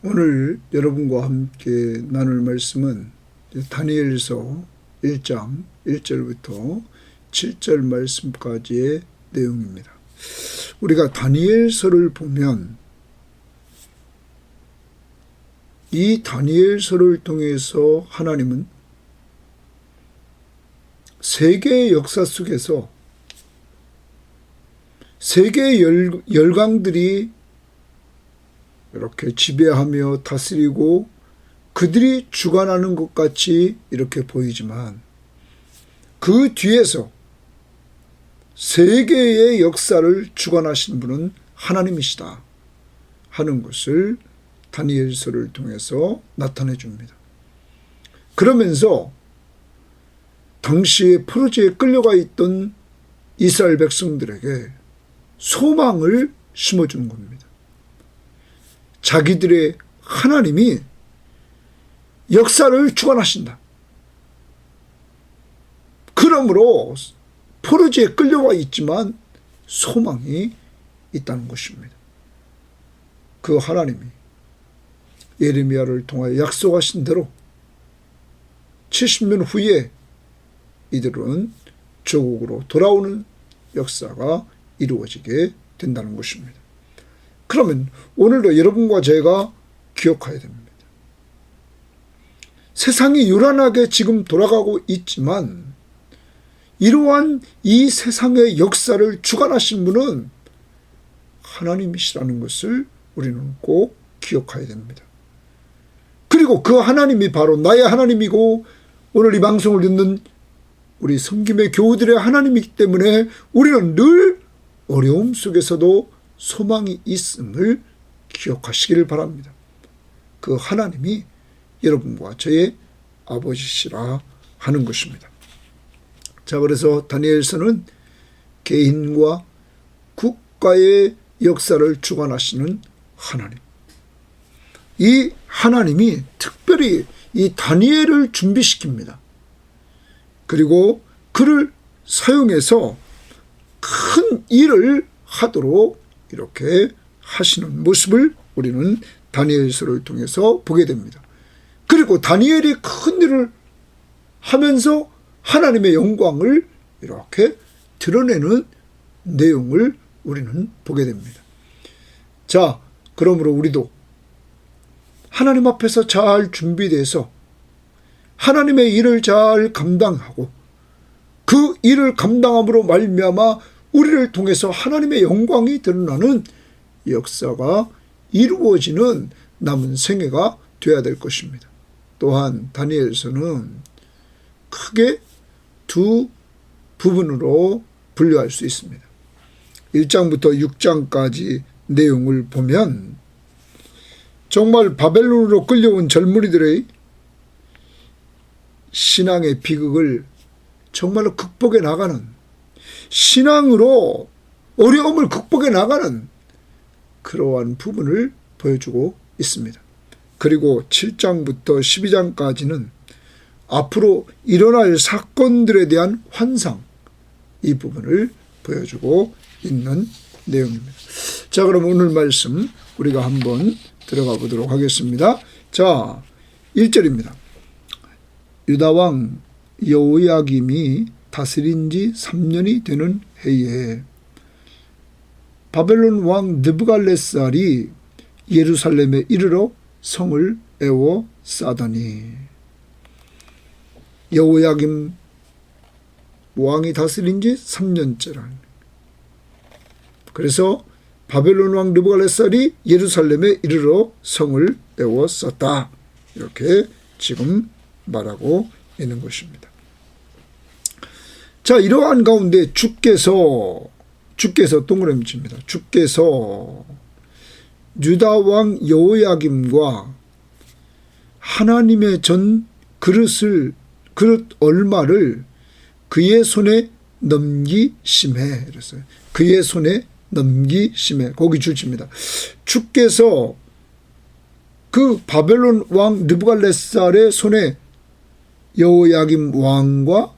오늘 여러분과 함께 나눌 말씀은 다니엘서 1장 1절부터 7절 말씀까지의 내용입니다. 우리가 다니엘서를 보면 이 다니엘서를 통해서 하나님은 세계의 역사 속에서 세계의 열강들이 이렇게 지배하며 다스리고 그들이 주관하는 것 같이 이렇게 보이지만 그 뒤에서 세계의 역사를 주관하신 분은 하나님이시다 하는 것을 다니엘서를 통해서 나타내 줍니다. 그러면서 당시에 포로지에 끌려가 있던 이스라엘 백성들에게 소망을 심어주는 겁니다. 자기들의 하나님이 역사를 주관하신다. 그러므로 포로지에 끌려와 있지만 소망이 있다는 것입니다. 그 하나님이 예레미야를 통하여 약속하신 대로 70년 후에 이들은 조국으로 돌아오는 역사가 이루어지게 된다는 것입니다. 그러면 오늘도 여러분과 제가 기억해야 됩니다. 세상이 요란하게 지금 돌아가고 있지만 이러한 이 세상의 역사를 주관하신 분은 하나님이시라는 것을 우리는 꼭 기억해야 됩니다. 그리고 그 하나님이 바로 나의 하나님이고 오늘 이 방송을 듣는 우리 성김의 교우들의 하나님이기 때문에 우리는 늘 어려움 속에서도 소망이 있음을 기억하시기를 바랍니다. 그 하나님이 여러분과 저의 아버지시라 하는 것입니다. 자, 그래서 다니엘서는 개인과 국가의 역사를 주관하시는 하나님, 이 하나님이 특별히 이 다니엘을 준비시킵니다. 그리고 그를 사용해서 큰 일을 하도록 이렇게 하시는 모습을 우리는 다니엘서를 통해서 보게 됩니다. 그리고 다니엘이 큰 일을 하면서 하나님의 영광을 이렇게 드러내는 내용을 우리는 보게 됩니다. 자, 그러므로 우리도 하나님 앞에서 잘 준비돼서 하나님의 일을 잘 감당하고 그 일을 감당함으로 말미암아 우리를 통해서 하나님의 영광이 드러나는 역사가 이루어지는 남은 생애가 되어야 될 것입니다. 또한 다니엘서는 크게 두 부분으로 분류할 수 있습니다. 1장부터 6장까지 내용을 보면 정말 바벨론으로 끌려온 젊은이들의 신앙의 비극을 정말로 극복해 나가는, 신앙으로 어려움을 극복해 나가는 그러한 부분을 보여주고 있습니다. 그리고 7장부터 12장까지는 앞으로 일어날 사건들에 대한 환상, 이 부분을 보여주고 있는 내용입니다. 자, 그럼 오늘 말씀 우리가 한번 들어가 보도록 하겠습니다. 자, 1절입니다. 유다왕 여호야김이 다스린 지 3년이 되는 해에 바벨론 왕 느부갈네살이 예루살렘에 이르러 성을 에워 싸더니, 여호야김 왕이 다스린 지 3년째라. 그래서 바벨론 왕 느부갈네살이 예루살렘에 이르러 성을 에워 썼다. 이렇게 지금 말하고 있는 것입니다. 자, 이러한 가운데 주께서 동그라미 칩니다. 주께서 유다 왕 여호야김과 하나님의 전 그릇 얼마를 그의 손에 넘기심해. 그랬어요. 그의 손에 넘기심해. 거기 줄칩니다. 주께서 그 바벨론 왕 느부갈네살의 손에 여호야김 왕과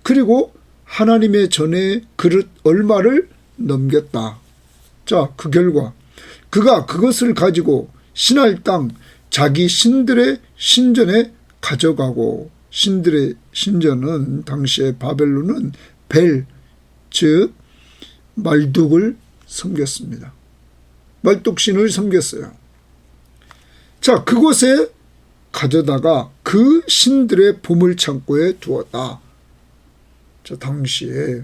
그리고 하나님의 전에 그릇 얼마를 넘겼다. 자, 그 결과 그가 그것을 가지고 신할 땅 자기 신들의 신전에 가져가고, 신들의 신전은 당시에 바벨론은 벨, 즉 말뚝을 섬겼습니다. 말뚝신을 섬겼어요. 자, 그곳에 가져다가 그 신들의 보물창고에 두었다. 자, 당시에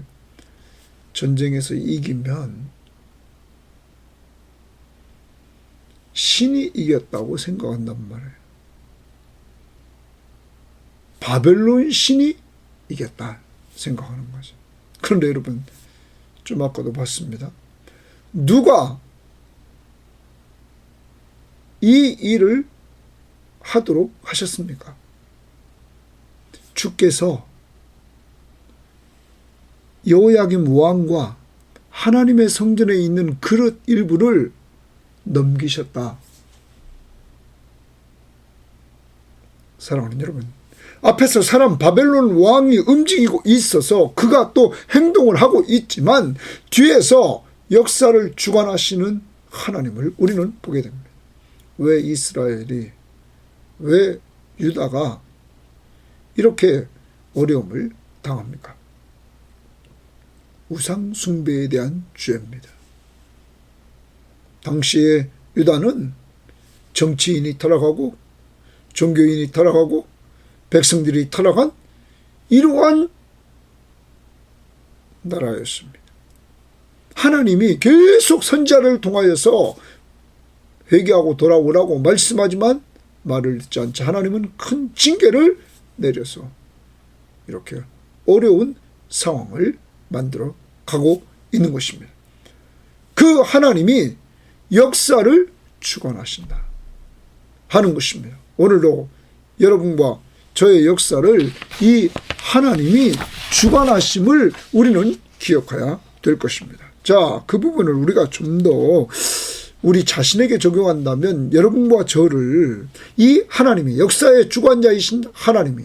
전쟁에서 이기면 신이 이겼다고 생각한단 말이에요. 바벨론 신이 이겼다 생각하는 거죠. 그런데 여러분, 좀 아까도 봤습니다. 누가 이 일을 하도록 하셨습니까? 주께서 여호야김 왕과 하나님의 성전에 있는 그릇 일부를 넘기셨다. 사랑하는 여러분, 앞에서 사람 바벨론 왕이 움직이고 있어서 그가 또 행동을 하고 있지만 뒤에서 역사를 주관하시는 하나님을 우리는 보게 됩니다. 왜 이스라엘이, 왜 유다가 이렇게 어려움을 당합니까? 우상 숭배에 대한 죄입니다. 당시에 유다는 정치인이 타락하고 종교인이 타락하고 백성들이 타락한 이러한 나라였습니다. 하나님이 계속 선지자를 통하여서 회개하고 돌아오라고 말씀하지만 말을 듣지 않자 하나님은 큰 징계를 내려서 이렇게 어려운 상황을 만들어 가고 있는 것입니다. 그 하나님이 역사를 주관하신다 하는 것입니다. 오늘도 여러분과 저의 역사를 이 하나님이 주관하심을 우리는 기억해야 될 것입니다. 자, 그 부분을 우리가 좀 더 우리 자신에게 적용한다면 여러분과 저를 이 하나님이, 역사의 주관자이신 하나님이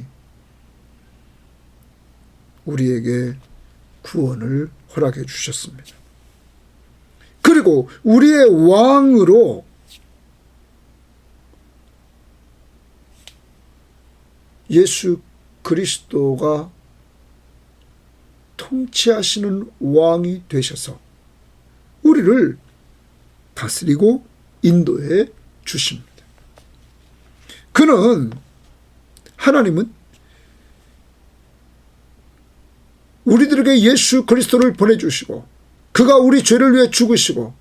우리에게 구원을 허락해 주셨습니다. 그리고 우리의 왕으로 예수 그리스도가 통치하시는 왕이 되셔서 우리를 다스리고 인도해 주십니다. 하나님은 우리들에게 예수 그리스도를 보내주시고 그가 우리 죄를 위해 죽으시고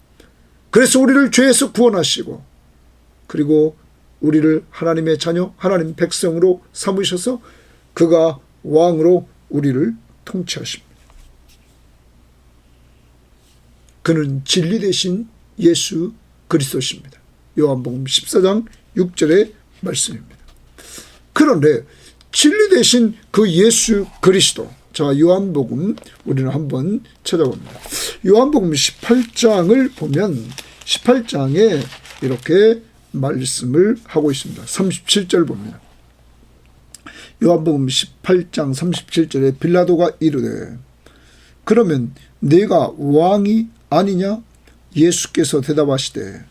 그래서 우리를 죄에서 구원하시고 그리고 우리를 하나님의 자녀, 하나님 백성으로 삼으셔서 그가 왕으로 우리를 통치하십니다. 그는 진리 되신 예수 그리스도십니다. 요한복음 14장 6절의 말씀입니다. 그런데 진리 되신 그 예수 그리스도, 자, 요한복음 우리는 한번 찾아봅니다. 요한복음 18장을 보면 18장에 이렇게 말씀을 하고 있습니다. 37절 봅니다. 요한복음 18장 37절에 빌라도가 이르되 그러면 내가 왕이 아니냐? 예수께서 대답하시되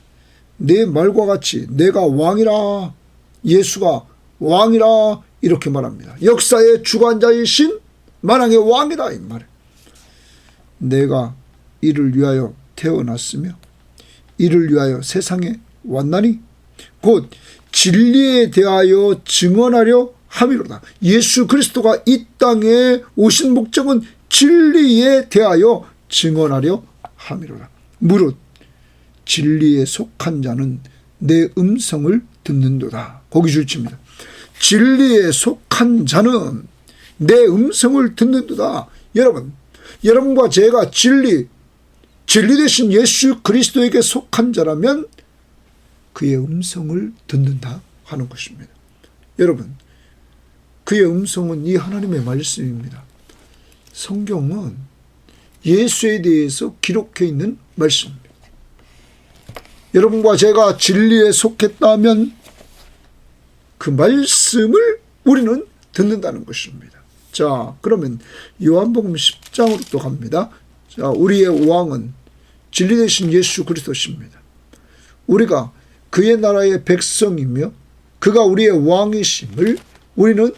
내 말과 같이 내가 왕이라, 예수가 왕이라 이렇게 말합니다. 역사의 주관자이신 만왕의 왕이다 이 말이에요. 내가 이를 위하여 태어났으며 이를 위하여 세상에 왔나니 곧 진리에 대하여 증언하려 함이로다. 예수 그리스도가 이 땅에 오신 목적은 진리에 대하여 증언하려 함이로다. 무릇 진리에 속한 자는 내 음성을 듣는도다. 거기 줄칩니다. 진리에 속한 자는 내 음성을 듣는도다. 여러분과 제가 진리 되신 예수 그리스도에게 속한 자라면 그의 음성을 듣는다 하는 것입니다. 여러분, 그의 음성은 이 하나님의 말씀입니다. 성경은 예수에 대해서 기록해 있는 말씀입니다. 여러분과 제가 진리에 속했다면 그 말씀을 우리는 듣는다는 것입니다. 자, 그러면 요한복음 10장으로 또 갑니다. 자, 우리의 왕은 진리 되신 예수 그리스도십니다. 우리가 그의 나라의 백성이며 그가 우리의 왕이심을 우리는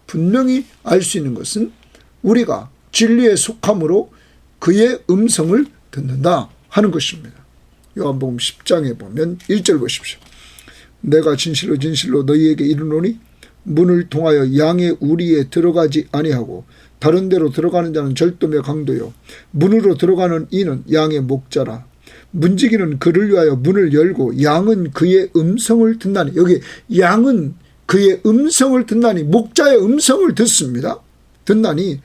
분명히 알 수 있는 것은 우리가 진리에 속함으로 그의 음성을 듣는다 하는 것입니다. 요한복음 10장에 보면 1절 보십시오. 내가 진실로 진실로 너희에게 이르노니 문을 통하여 양의 우리에 들어가지 아니하고 다른 데로 들어가는 자는 절도며 강도요 문으로 들어가는 이는 양의 목자라. 문지기는 그를 위하여 문을 열고 양은 그의 음성을 듣나니, 여기 양은 그의 음성을 듣나니, 목자의 음성을 듣습니다. 듣나니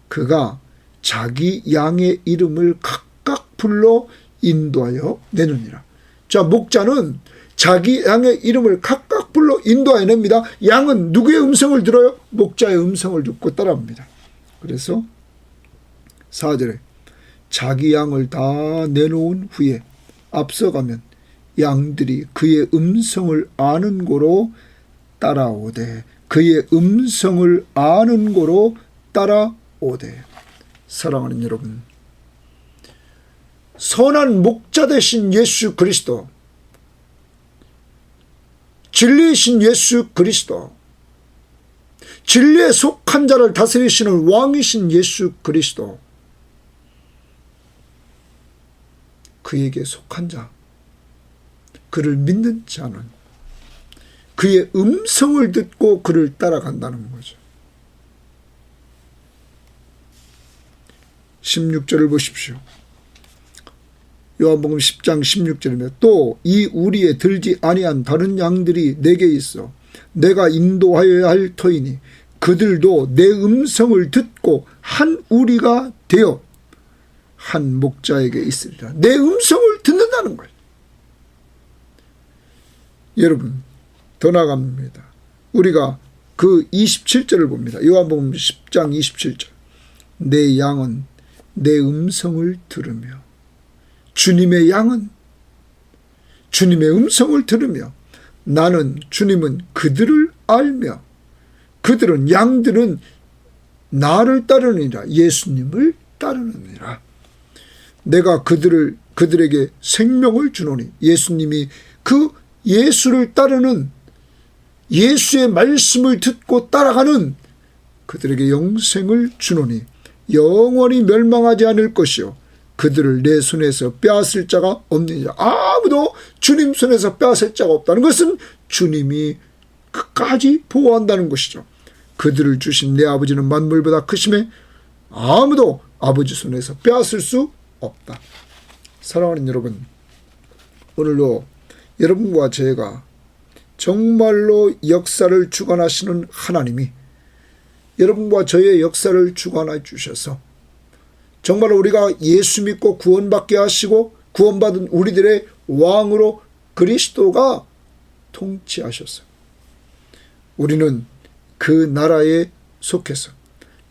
그가 자기 양의 이름을 각각 불러 인도하여 내느니라. 자, 목자는 자기 양의 이름을 각각 불러 인도하여 냅니다. 양은 누구의 음성을 들어요? 목자의 음성을 듣고 따라합니다. 그래서 4절에 자기 양을 다 내놓은 후에 앞서가면 양들이 그의 음성을 아는 고로 따라오되, 그의 음성을 아는 고로 따라오되. 사랑하는 여러분, 선한 목자 되신 예수 그리스도, 진리이신 예수 그리스도, 진리에 속한 자를 다스리시는 왕이신 예수 그리스도, 그에게 속한 자, 그를 믿는 자는 그의 음성을 듣고 그를 따라간다는 거죠. 16절을 보십시오. 요한복음 10장 16절이며 또 이 우리에 들지 아니한 다른 양들이 내게 있어 내가 인도하여야 할 터이니 그들도 내 음성을 듣고 한 우리가 되어 한 목자에게 있으리라. 내 음성을 듣는다는 거예요. 여러분, 더 나갑니다. 우리가 그 27절을 봅니다. 요한복음 10장 27절. 내 양은 내 음성을 들으며, 주님의 양은 주님의 음성을 들으며 나는, 주님은 그들을 알며 그들은, 양들은 나를 따르느니라. 예수님을 따르느니라. 내가 그들에게 생명을 주노니, 예수님이 그 예수를 따르는, 예수의 말씀을 듣고 따라가는 그들에게 영생을 주노니 영원히 멸망하지 않을 것이요 그들을 내 손에서 빼앗을 자가 없느니라. 아무도 주님 손에서 빼앗을 자가 없다는 것은 주님이 끝까지 보호한다는 것이죠. 그들을 주신 내 아버지는 만물보다 크심에 아무도 아버지 손에서 빼앗을 수 없다. 사랑하는 여러분, 오늘도 여러분과 제가 정말로 역사를 주관하시는 하나님이 여러분과 저의 역사를 주관해 주셔서 정말로 우리가 예수 믿고 구원받게 하시고 구원받은 우리들의 왕으로 그리스도가 통치하셨어요. 우리는 그 나라에 속해서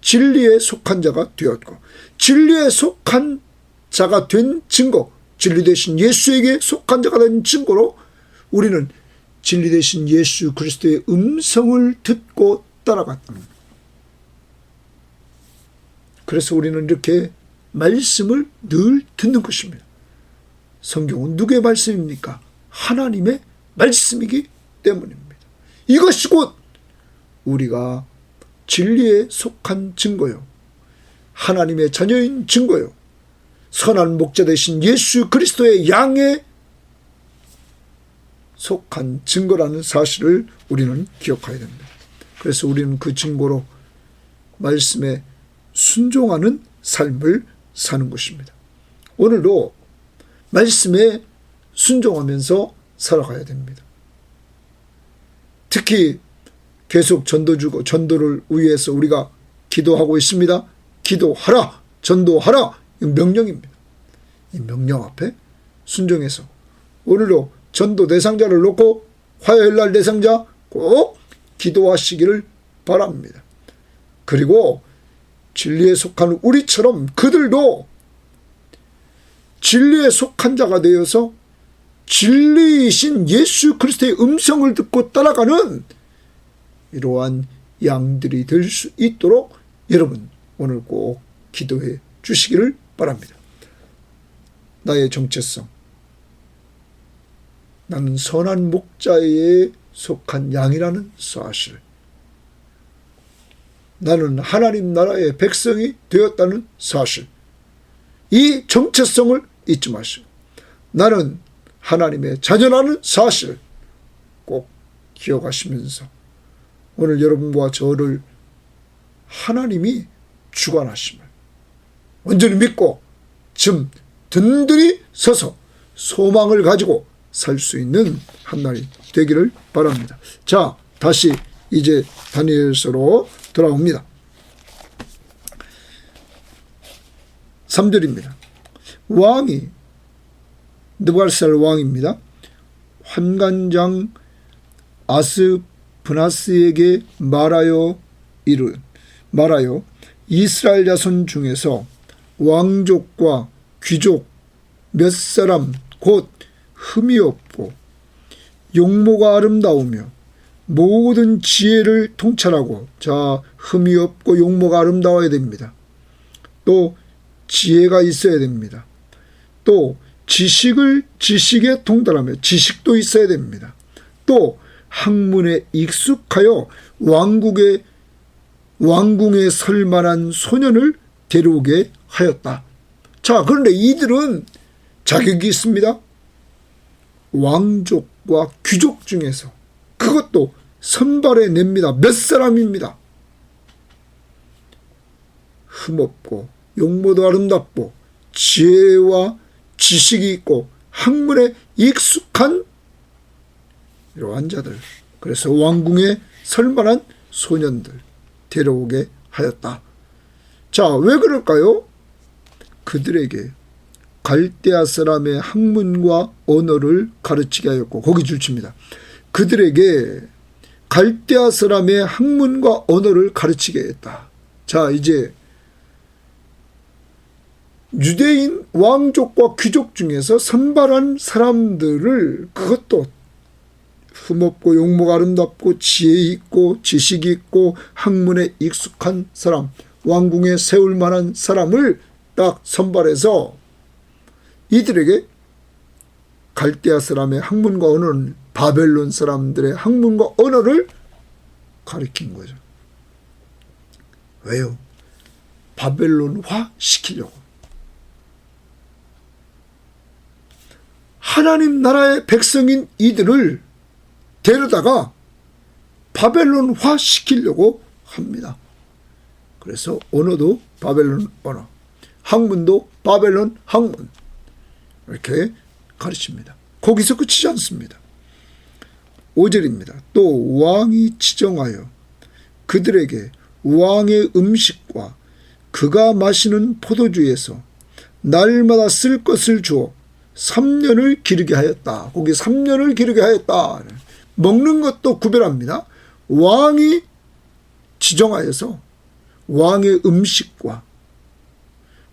진리에 속한 자가 되었고, 진리에 속한 자가 된 증거, 진리 되신 예수에게 속한 자가 된 증거로 우리는 진리 되신 예수 그리스도의 음성을 듣고 따라갔다는 겁니다. 그래서 우리는 이렇게 말씀을 늘 듣는 것입니다. 성경은 누구의 말씀입니까? 하나님의 말씀이기 때문입니다. 이것이 곧 우리가 진리에 속한 증거요, 하나님의 자녀인 증거요, 선한 목자 되신 예수 그리스도의 양에 속한 증거라는 사실을 우리는 기억해야 됩니다. 그래서 우리는 그 증거로 말씀에 순종하는 삶을 사는 것입니다. 오늘도 말씀에 순종하면서 살아가야 됩니다. 특히 계속 전도를 위해서 우리가 기도하고 있습니다. 기도하라, 전도하라, 이 명령입니다. 이 명령 앞에 순종해서 오늘도 전도 대상자를 놓고 화요일날 대상자 꼭 기도하시기를 바랍니다. 그리고 진리에 속한 우리처럼 그들도 진리에 속한 자가 되어서 진리이신 예수 그리스도의 음성을 듣고 따라가는 이러한 양들이 될 수 있도록 여러분 오늘 꼭 기도해 주시기를 바랍니다. 나의 정체성, 나는 선한 목자에 속한 양이라는 사실, 나는 하나님 나라의 백성이 되었다는 사실, 이 정체성을 잊지 마시고 나는 하나님의 자녀라는 사실 꼭 기억하시면서 오늘 여러분과 저를 하나님이 주관하심을 온전히 믿고 좀 든든히 서서 소망을 가지고 살 수 있는 한날이 되기를 바랍니다. 자, 다시 이제 다니엘서로 돌아옵니다. 3절입니다. 왕이 느부갓네살 왕입니다. 환관장 아스프나스에게 말하여 이스라엘 자손 중에서 왕족과 귀족 몇 사람 곧 흠이 없고 용모가 아름다우며 모든 지혜를 통찰하고, 자, 흠이 없고 용모가 아름다워야 됩니다. 또 지혜가 있어야 됩니다. 또 지식에 통달하며 지식도 있어야 됩니다. 또 학문에 익숙하여 왕궁에 설 만한 소년을 데려오게 하였다. 자, 그런데 이들은 자격이 있습니다. 왕족과 귀족 중에서 그것도 선발해 냅니다. 몇 사람입니다. 흠없고 용모도 아름답고 지혜와 지식이 있고 학문에 익숙한 이러한 자들, 그래서 왕궁에 설만한 소년들 데려오게 하였다. 자, 왜 그럴까요? 그들에게 갈대아 사람의 학문과 언어를 가르치게 하였고, 거기 줄칩니다. 그들에게 갈대아 사람의 학문과 언어를 가르치게 했다. 자, 이제 유대인 왕족과 귀족 중에서 선발한 사람들을, 그것도 흠없고 용모가 아름답고 지혜 있고 지식이 있고 학문에 익숙한 사람, 왕궁에 세울 만한 사람을 딱 선발해서 이들에게 갈대아 사람의 학문과 언어는 바벨론 사람들의 학문과 언어를 가르친 거죠. 왜요? 바벨론화 시키려고. 하나님 나라의 백성인 이들을 데려다가 바벨론화 시키려고 합니다. 그래서 언어도 바벨론 언어, 학문도 바벨론 학문, 이렇게 가르칩니다. 거기서 그치지 않습니다. 5절입니다. 또 왕이 지정하여 그들에게 왕의 음식과 그가 마시는 포도주에서 날마다 쓸 것을 주어 3년을 기르게 하였다. 거기 3년을 기르게 하였다. 먹는 것도 구별합니다. 왕이 지정하여서 왕의 음식과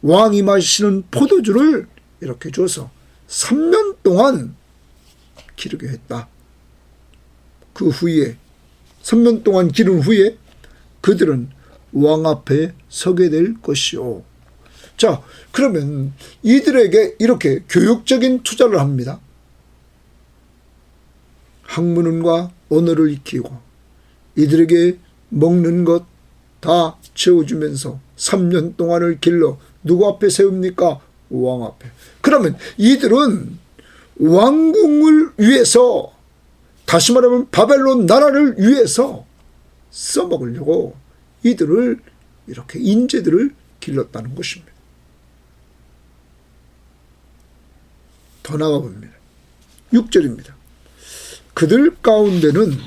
왕이 마시는 포도주를 이렇게 줘서 3년 동안 기르게 했다. 그 후에 3년 동안 기른 후에 그들은 왕 앞에 서게 될 것이요. 자, 그러면 이들에게 이렇게 교육적인 투자를 합니다. 학문과 언어를 익히고 이들에게 먹는 것 다 채워주면서 3년 동안을 길러 누구 앞에 세웁니까? 왕 앞에. 그러면 이들은 왕궁을 위해서, 다시 말하면 바벨론 나라를 위해서 써먹으려고 이들을 이렇게 인재들을 길렀다는 것입니다. 더 나가 봅니다. 6절입니다. 그들 가운데는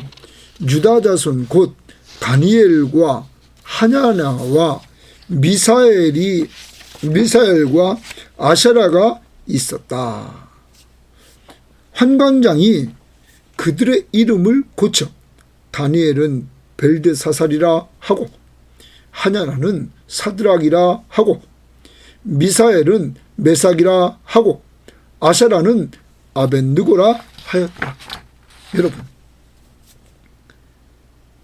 유다 자손 곧 다니엘과 하냐나와 미사엘과 아샤라가 있었다. 환관장이 그들의 이름을 고쳐 다니엘은 벨드사살이라 하고 하냐나는 사드락이라 하고 미사엘은 메삭이라 하고 아샤라는 아벤느고라 하였다. 여러분,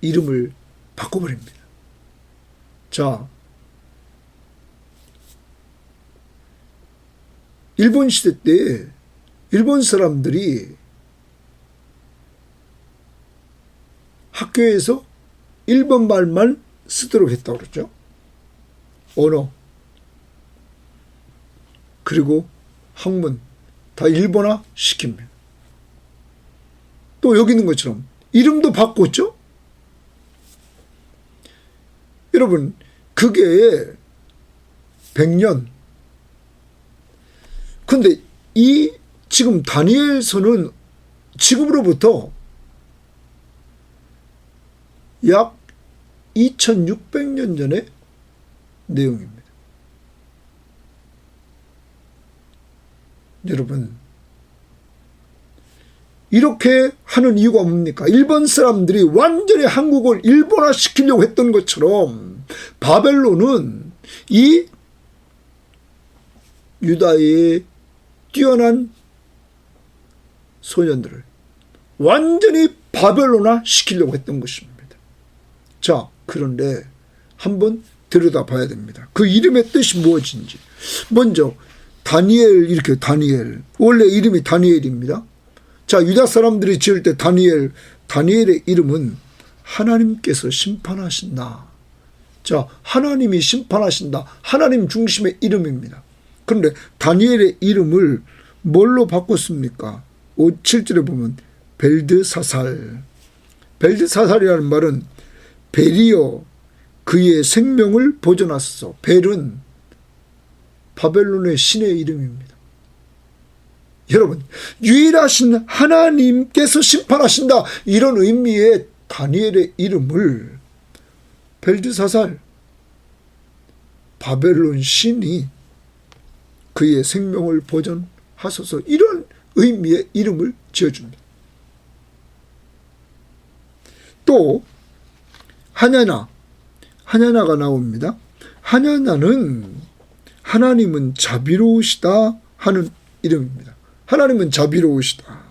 이름을 바꿔버립니다. 자, 일본 시대 때 일본 사람들이 학교에서 일본 말만 쓰도록 했다고 그러죠. 언어 그리고 학문 다 일본화 시킵니다. 또 여기 있는 것처럼 이름도 바꿨죠. 여러분 그게 100년. 근데 이 지금 다니엘서는 지금으로부터 약 2600년 전의 내용입니다. 여러분 이렇게 하는 이유가 뭡니까? 일본 사람들이 완전히 한국을 일본화 시키려고 했던 것처럼 바벨론은 이 유다의 뛰어난 소년들을 완전히 바벨론화 시키려고 했던 것입니다. 자, 그런데 한번 들여다봐야 됩니다. 그 이름의 뜻이 무엇인지. 먼저 다니엘, 이렇게 다니엘, 원래 이름이 다니엘입니다. 자, 유다 사람들이 지을 때 다니엘의 이름은 하나님께서 심판하신다. 자, 하나님이 심판하신다. 하나님 중심의 이름입니다. 그런데 다니엘의 이름을 뭘로 바꿨습니까? 7절에 보면 벨드사살. 벨드사살이라는 말은 벨이여 그의 생명을 보존하소서. 벨은 바벨론의 신의 이름입니다. 여러분 유일하신 하나님께서 심판하신다 이런 의미의 다니엘의 이름을 벨드사살 바벨론 신이 그의 생명을 보존하소서 이런 의미의 이름을 지어줍니다. 또 하냐나가 나옵니다. 하냐나는 하나님은 자비로우시다 하는 이름입니다. 하나님은 자비로우시다.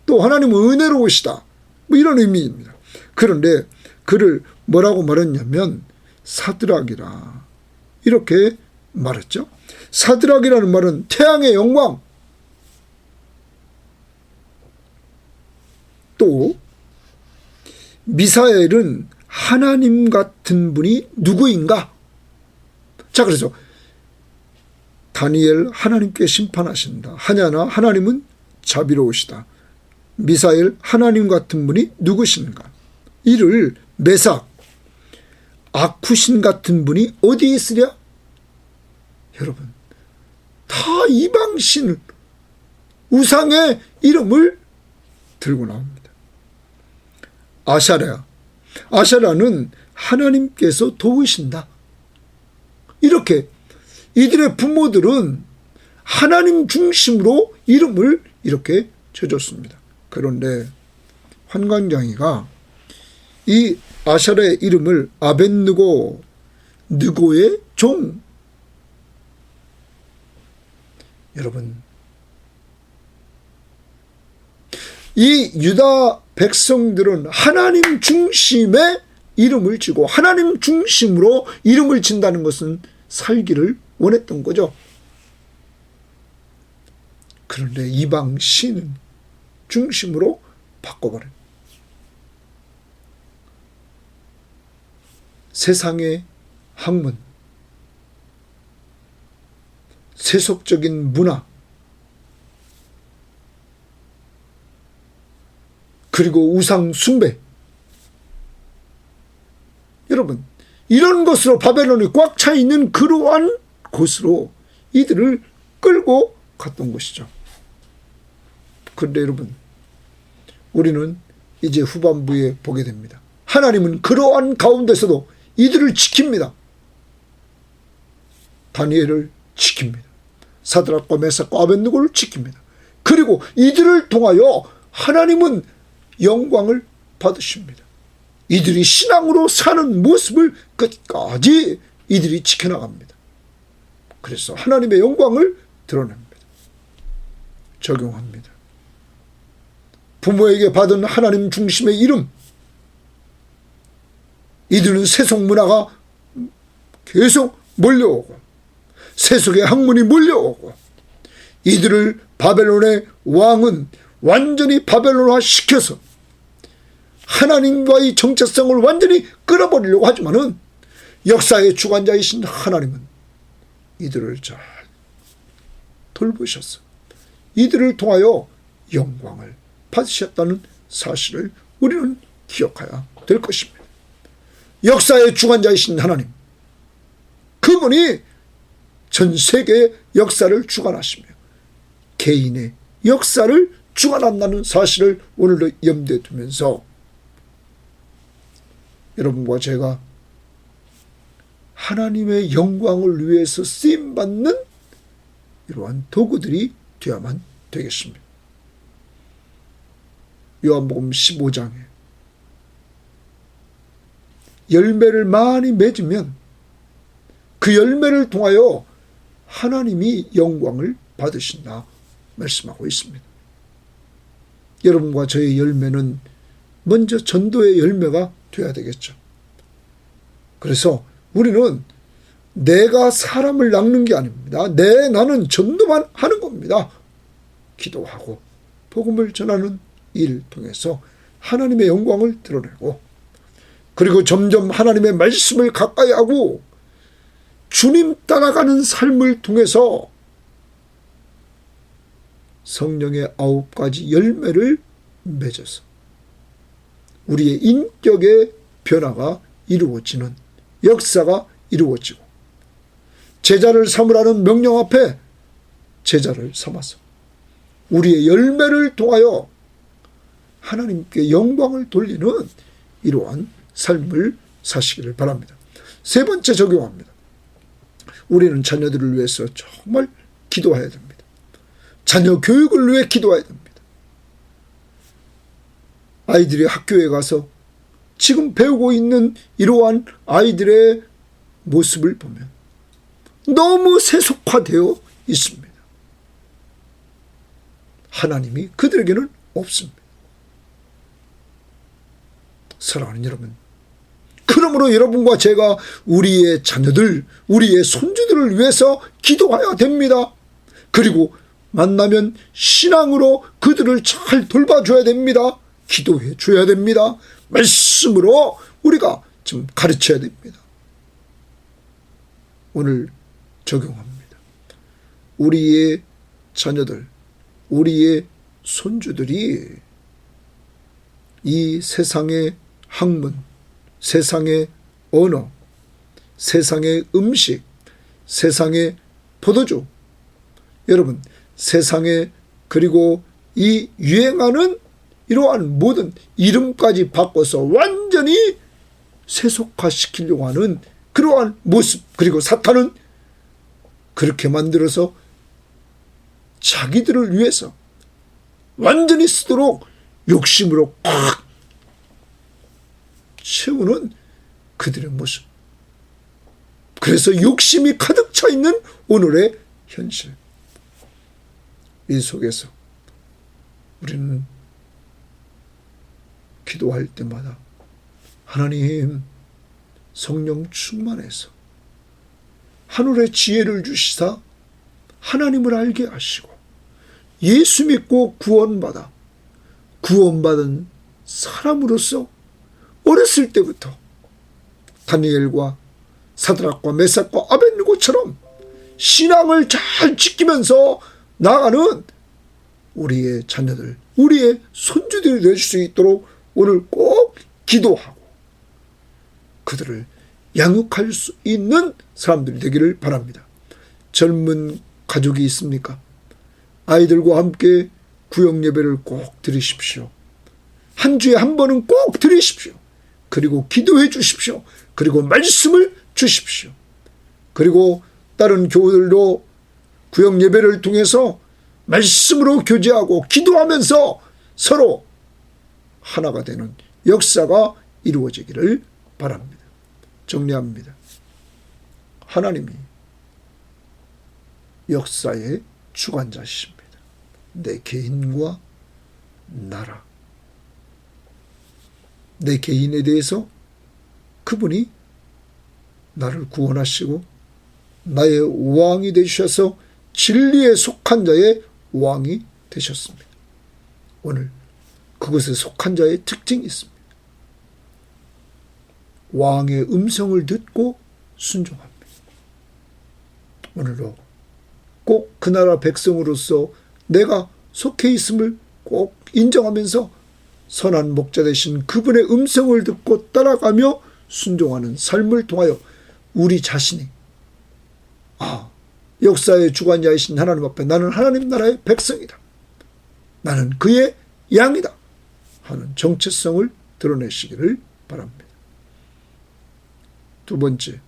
또 하나님은 은혜로우시다. 뭐 이런 의미입니다. 그런데 그를 뭐라고 말했냐면 사드락이라 이렇게 말했죠. 사드락이라는 말은 태양의 영광. 또 미사엘은 하나님 같은 분이 누구인가? 자, 그래서 다니엘 하나님께 심판하신다. 하냐나 하나님은 자비로우시다. 미사엘 하나님 같은 분이 누구신가? 이를 메삭 아쿠신 같은 분이 어디 있으랴? 여러분 다 이방신 우상의 이름을 들고 나옵니다. 아샤라는 하나님께서 도우신다. 이렇게 이들의 부모들은 하나님 중심으로 이름을 이렇게 쳐줬습니다. 그런데 환관장이가 이 아샤라의 이름을 아벤느고 느고의 종. 여러분 이 유다 백성들은 하나님 중심의 이름을 지고 하나님 중심으로 이름을 진다는 것은 살기를 원했던 거죠. 그런데 이방 신은 중심으로 바꿔버린 세상의 학문, 세속적인 문화, 그리고 우상 숭배. 여러분 이런 것으로 바벨론이 꽉 차 있는 그러한 곳으로 이들을 끌고 갔던 것이죠. 그런데 여러분 우리는 이제 후반부에 보게 됩니다. 하나님은 그러한 가운데서도 이들을 지킵니다. 다니엘을 지킵니다. 사드락과 메삭과 아벤느고를 지킵니다. 그리고 이들을 통하여 하나님은 영광을 받으십니다. 이들이 신앙으로 사는 모습을 끝까지 이들이 지켜나갑니다. 그래서 하나님의 영광을 드러냅니다. 적용합니다. 부모에게 받은 하나님 중심의 이름. 이들은 세속 문화가 계속 몰려오고 세속의 학문이 몰려오고 이들을 바벨론의 왕은 완전히 바벨론화 시켜서 하나님과의 정체성을 완전히 끊어버리려고 하지만은 역사의 주관자이신 하나님은 이들을 잘 돌보셨어. 이들을 통하여 영광을 받으셨다는 사실을 우리는 기억해야 될 것입니다. 역사의 주관자이신 하나님, 그분이 전 세계의 역사를 주관하시며 개인의 역사를 주관한다는 사실을 오늘도 염두에 두면서 여러분과 제가 하나님의 영광을 위해서 쓰임받는 이러한 도구들이 되어야만 되겠습니다. 요한복음 15장에 열매를 많이 맺으면 그 열매를 통하여 하나님이 영광을 받으신다 말씀하고 있습니다. 여러분과 저의 열매는 먼저 전도의 열매가 되어야 되겠죠. 그래서 우리는 내가 사람을 낚는 게 아닙니다. 나는 전도만 하는 겁니다. 기도하고 복음을 전하는 일 통해서 하나님의 영광을 드러내고, 그리고 점점 하나님의 말씀을 가까이 하고 주님 따라가는 삶을 통해서 성령의 9가지 열매를 맺어서 우리의 인격의 변화가 이루어지는 역사가 이루어지고, 제자를 삼으라는 명령 앞에 제자를 삼아서 우리의 열매를 통하여 하나님께 영광을 돌리는 이러한 삶을 사시기를 바랍니다. 세 번째 적용합니다. 우리는 자녀들을 위해서 정말 기도해야 됩니다. 자녀 교육을 위해 기도해야 됩니다. 아이들이 학교에 가서 지금 배우고 있는 이러한 아이들의 모습을 보면 너무 세속화되어 있습니다. 하나님이 그들에게는 없습니다. 사랑하는 여러분, 그러므로 여러분과 제가 우리의 자녀들, 우리의 손주들을 위해서 기도해야 됩니다. 그리고 만나면 신앙으로 그들을 잘 돌봐줘야 됩니다. 기도해 줘야 됩니다. 말씀으로 우리가 좀 가르쳐야 됩니다. 오늘 적용합니다. 우리의 자녀들, 우리의 손주들이 이 세상의 학문, 세상의 언어, 세상의 음식, 세상의 포도주, 여러분 세상에, 그리고 이 유행하는 이러한 모든 이름까지 바꿔서 완전히 세속화시키려고 하는 그러한 모습, 그리고 사탄은 그렇게 만들어서 자기들을 위해서 완전히 쓰도록 욕심으로 꽉 채우는 그들의 모습. 그래서 욕심이 가득 차 있는 오늘의 현실. 이 속에서 우리는 기도할 때마다 하나님 성령 충만해서 하늘의 지혜를 주시사 하나님을 알게 하시고 예수 믿고 구원받은 사람으로서 어렸을 때부터 다니엘과 사드락과 메삭과 아벳느고처럼 신앙을 잘 지키면서 나아가는 우리의 자녀들, 우리의 손주들이 될 수 있도록 오늘 꼭 기도하고 그들을 양육할 수 있는 사람들이 되기를 바랍니다. 젊은 가족이 있습니까? 아이들과 함께 구역 예배를 꼭 드리십시오. 한 주에 한 번은 꼭 드리십시오. 그리고 기도해 주십시오. 그리고 말씀을 주십시오. 그리고 다른 교우들도 구역 예배를 통해서 말씀으로 교제하고 기도하면서 서로 하나가 되는 역사가 이루어지기를 바랍니다. 정리합니다. 하나님이 역사의 주관자이십니다. 내 개인과 나라, 내 개인에 대해서 그분이 나를 구원하시고 나의 왕이 되셔서 진리에 속한 자의 왕이 되셨습니다. 오늘 그것에 속한 자의 특징이 있습니다. 왕의 음성을 듣고 순종합니다. 오늘도 꼭 그 나라 백성으로서 내가 속해 있음을 꼭 인정하면서 선한 목자 되신 그분의 음성을 듣고 따라가며 순종하는 삶을 통하여 우리 자신이 역사의 주관자이신 하나님 앞에 나는 하나님 나라의 백성이다. 나는 그의 양이다. 하는 정체성을 드러내시기를 바랍니다. 두 번째,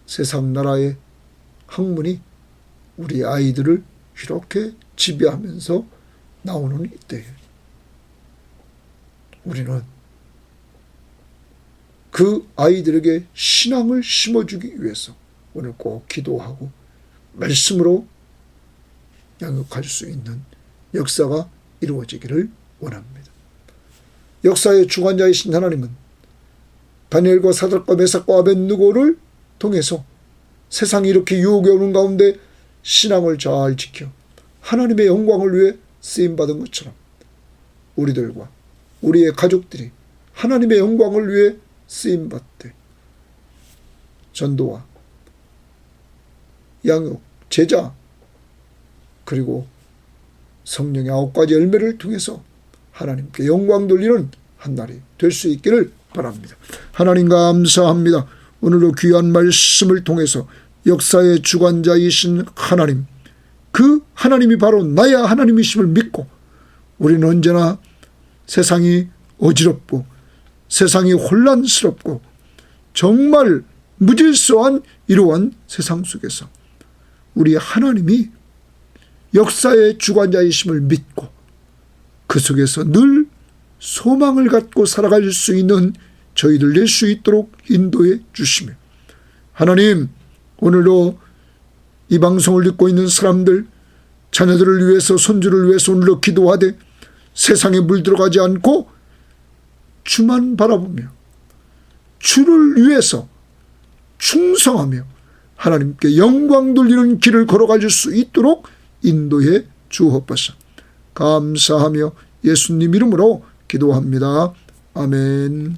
세상 나라의 학문이 우리 아이들을 이렇게 지배하면서 나오는 이때에 우리는 그 아이들에게 신앙을 심어주기 위해서 오늘 꼭 기도하고 말씀으로 양육할 수 있는 역사가 이루어지기를 원합니다. 역사의 주관자이신 하나님은 다니엘과 사드락과 메삭과 아벳느고를 통해서 세상이 이렇게 유혹에 오는 가운데 신앙을 잘 지켜 하나님의 영광을 위해 쓰임받은 것처럼 우리들과 우리의 가족들이 하나님의 영광을 위해 쓰임받되 전도와 양육, 제자 그리고 성령의 9가지 열매를 통해서 하나님께 영광 돌리는 한 날이 될 수 있기를 바랍니다. 하나님 감사합니다. 오늘도 귀한 말씀을 통해서 역사의 주관자이신 하나님, 그 하나님이 바로 나의 하나님이심을 믿고 우리는 언제나 세상이 어지럽고 세상이 혼란스럽고 정말 무질서한 이러한 세상 속에서 우리 하나님이 역사의 주관자이심을 믿고 그 속에서 늘 소망을 갖고 살아갈 수 있는 저희들 될 수 있도록 인도해 주시며 하나님, 오늘도 이 방송을 듣고 있는 사람들, 자녀들을 위해서 손주를 위해서 오늘도 기도하되 세상에 물들어가지 않고 주만 바라보며 주를 위해서 충성하며 하나님께 영광 돌리는 길을 걸어갈 수 있도록 인도해 주옵소서. 감사하며 예수님 이름으로 기도합니다. 아멘.